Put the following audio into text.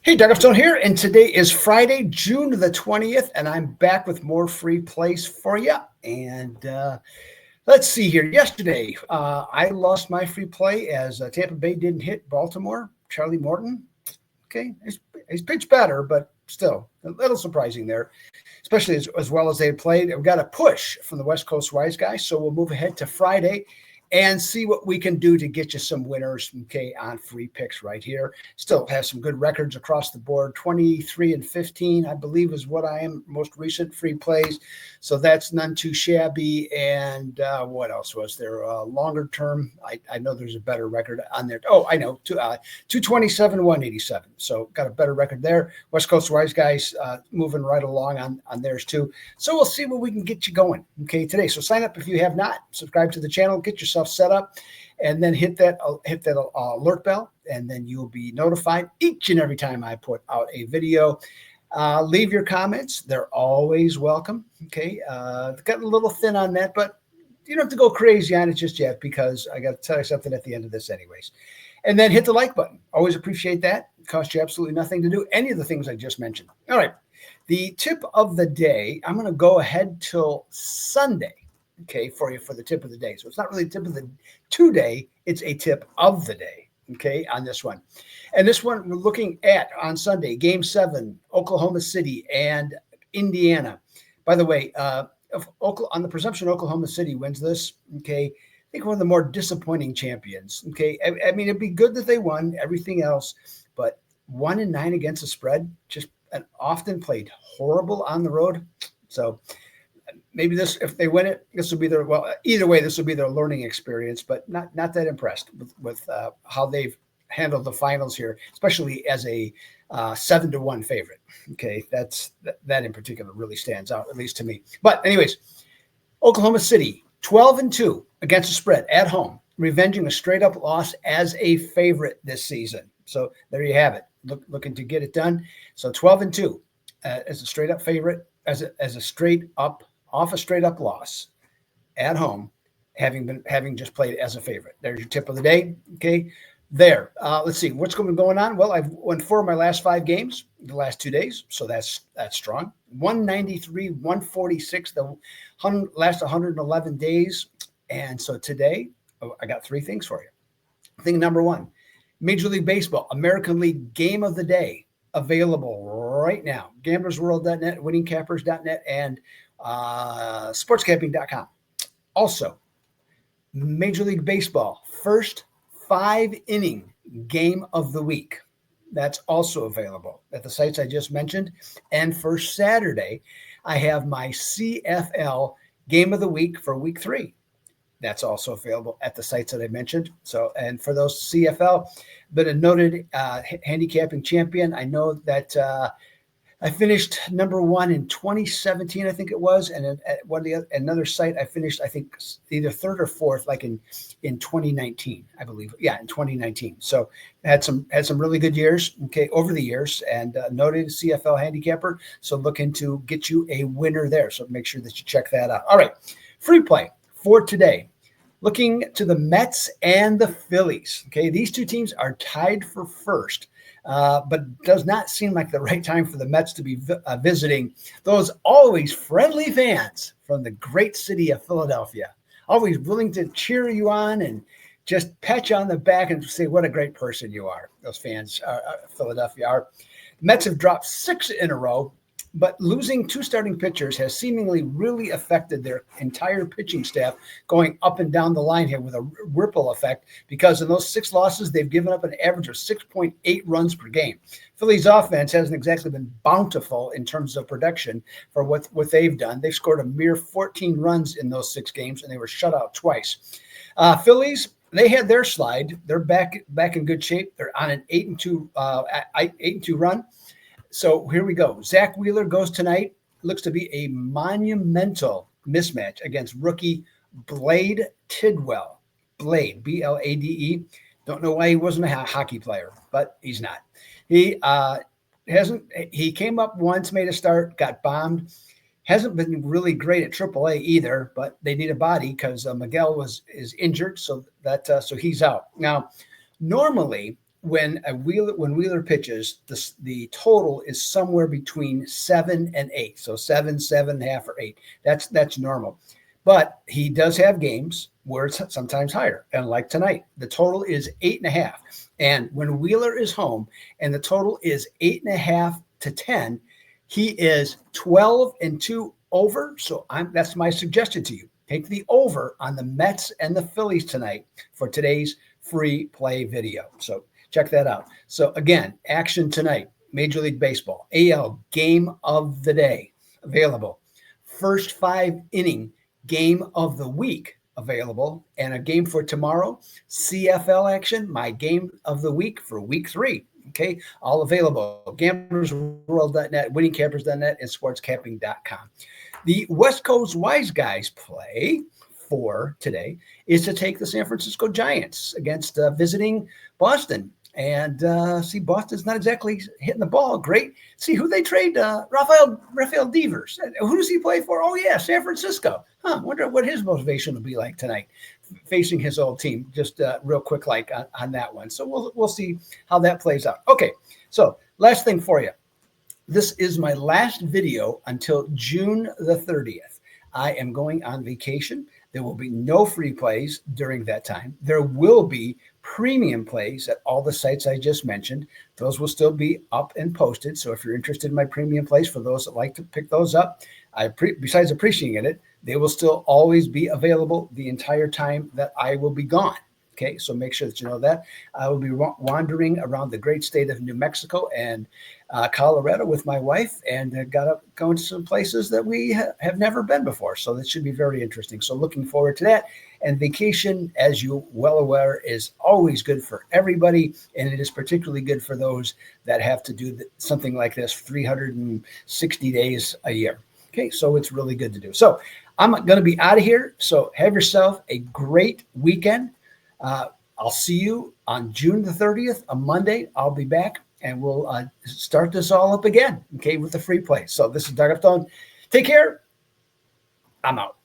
Hey, Doug Upstone here, and today is Friday, June the 20th, and I'm back with more free plays for you. And let's see here. Yesterday, I lost my free play as Tampa Bay didn't hit Baltimore. Charlie Morton, okay, he's pitched better, but still a little surprising there, especially as well as they played. We've got a push from the West Coast Wise guys, so we'll move ahead to Friday and see what we can do to get you some winners, okay, on free picks right here. Still have some good records across the board. 23 and 15, I believe, is what I am most recent free plays. So that's none too shabby. And what else was there? Longer term, I know there's a better record on there. Oh, I know, 227, 187. So got a better record there. West Coast Wise guys moving right along on theirs too. So we'll see what we can get you going, okay, today. So sign up if you have not. Subscribe to the channel. Get yourself set up, and then hit that alert bell, and then you'll be notified each and every time I put out a video. Leave your comments; they're always welcome. Okay, got a little thin on that, but you don't have to go crazy on it just yet, because I got to tell you something at the end of this, anyways. And then hit the like button. Always appreciate that. It costs you absolutely nothing to do any of the things I just mentioned. All right, the tip of the day. I'm going to go ahead till Sunday. Okay, for you for the tip of the day. So it's not really a tip of the today, it's a tip of the day, okay, on this one. And this one we're looking at on Sunday, Game 7, Oklahoma City and Indiana. By the way, on the presumption Oklahoma City wins this, okay, I think one of the more disappointing champions, okay. I mean, it'd be good that they won everything else, but 1-9 against the spread, just often played horrible on the road. So maybe this, if they win it, this will be their, well, either way, this will be their learning experience, but not that impressed with how they've handled the finals here, especially as a 7-1 favorite. Okay, that in particular really stands out, at least to me. But anyways, Oklahoma City, 12-2 against the spread at home, revenging a straight up loss as a favorite this season. So there you have it. Looking to get it done. So 12-2 as a straight up favorite, as a straight up, off a straight up loss at home, having just played as a favorite. There's your tip of the day. Okay, there. Let's see what's going on. Well, I've won 4 of my last 5 games the last 2 days, so that's strong. 193, 146 the last 111 days, and so today I got 3 things for you. Thing number 1, Major League Baseball American League Game of the Day available right now. GamblersWorld.net, WinningCappers.net, and sportscapping.com. Also, Major League Baseball first 5-inning game of the week. That's also available at the sites I just mentioned. And for Saturday, I have my CFL game of the week for week 3. That's also available at the sites that I mentioned. So, and for those CFL, been a noted handicapping champion. I know that I finished number 1 in 2017, I think it was, and at another site I finished, I think, either 3rd or 4th, like in 2019, I believe. Yeah, in 2019. So had some really good years, okay, over the years, and noted CFL handicapper. So looking to get you a winner there. So make sure that you check that out. All right, free play for today. Looking to the Mets and the Phillies. Okay, these 2 teams are tied for first. But does not seem like the right time for the Mets to be visiting those always friendly fans from the great city of Philadelphia, always willing to cheer you on and just pat you on the back and say what a great person you are. Those fans, Philadelphia are. Mets have dropped 6 in a row, but losing 2 starting pitchers has seemingly really affected their entire pitching staff going up and down the line here with a ripple effect, because in those 6 losses, they've given up an average of 6.8 runs per game. Phillies offense hasn't exactly been bountiful in terms of production for what they've done. They've scored a mere 14 runs in those 6 games, and they were shut out twice. Phillies, they had their slide. They're back in good shape. They're on an 8-2 run. So here we go. Zach Wheeler goes tonight. Looks to be a monumental mismatch against rookie Blade Tidwell. Blade, Blade. Don't know why he wasn't a hockey player, but he's not. He came up once, made a start, got bombed. Hasn't been really great at AAA either, but they need a body because Miguel is injured, so he's out. Now, normally when Wheeler pitches, the total is somewhere between 7 and 8. So 7, 7.5, or 8. That's normal. But he does have games where it's sometimes higher. And like tonight, the total is 8.5. And when Wheeler is home and the total is 8.5 to 10, he is 12-2 over. So that's my suggestion to you. Take the over on the Mets and the Phillies tonight for today's free play video. So check that out. So again, action tonight, Major League Baseball, AL game of the day available. First 5 inning game of the week available, and a game for tomorrow, CFL action, my game of the week for week 3. Okay, all available. GamblersWorld.net, WinningCampers.net, and SportsCamping.com. The West Coast Wise Guys play for today is to take the San Francisco Giants against visiting Boston. And see, Boston's not exactly hitting the ball great. See who they trade, Rafael Devers. Who does he play for? Oh, yeah, San Francisco. Wonder what his motivation will be like tonight, facing his old team. Just real quick like on that one. So we'll see how that plays out. Okay, so last thing for you. This is my last video until June the 30th. I am going on vacation. There will be no free plays during that time. There will be premium plays at all the sites I just mentioned. Those will still be up and posted. So if you're interested in my premium plays, for those that like to pick those up, besides appreciating it, they will still always be available the entire time that I will be gone. Okay, so make sure that you know that. I will be wandering around the great state of New Mexico and Colorado with my wife, and going to some places that we have never been before. So that should be very interesting. So looking forward to that. And vacation, as you're well aware, is always good for everybody, and it is particularly good for those that have to do something like this 360 days a year. Okay, so it's really good to do. So I'm going to be out of here. So have yourself a great weekend. I'll see you on June the 30th, a Monday. I'll be back, and we'll start this all up again, okay, with the free play. So this is Doug Upstone. Take care. I'm out.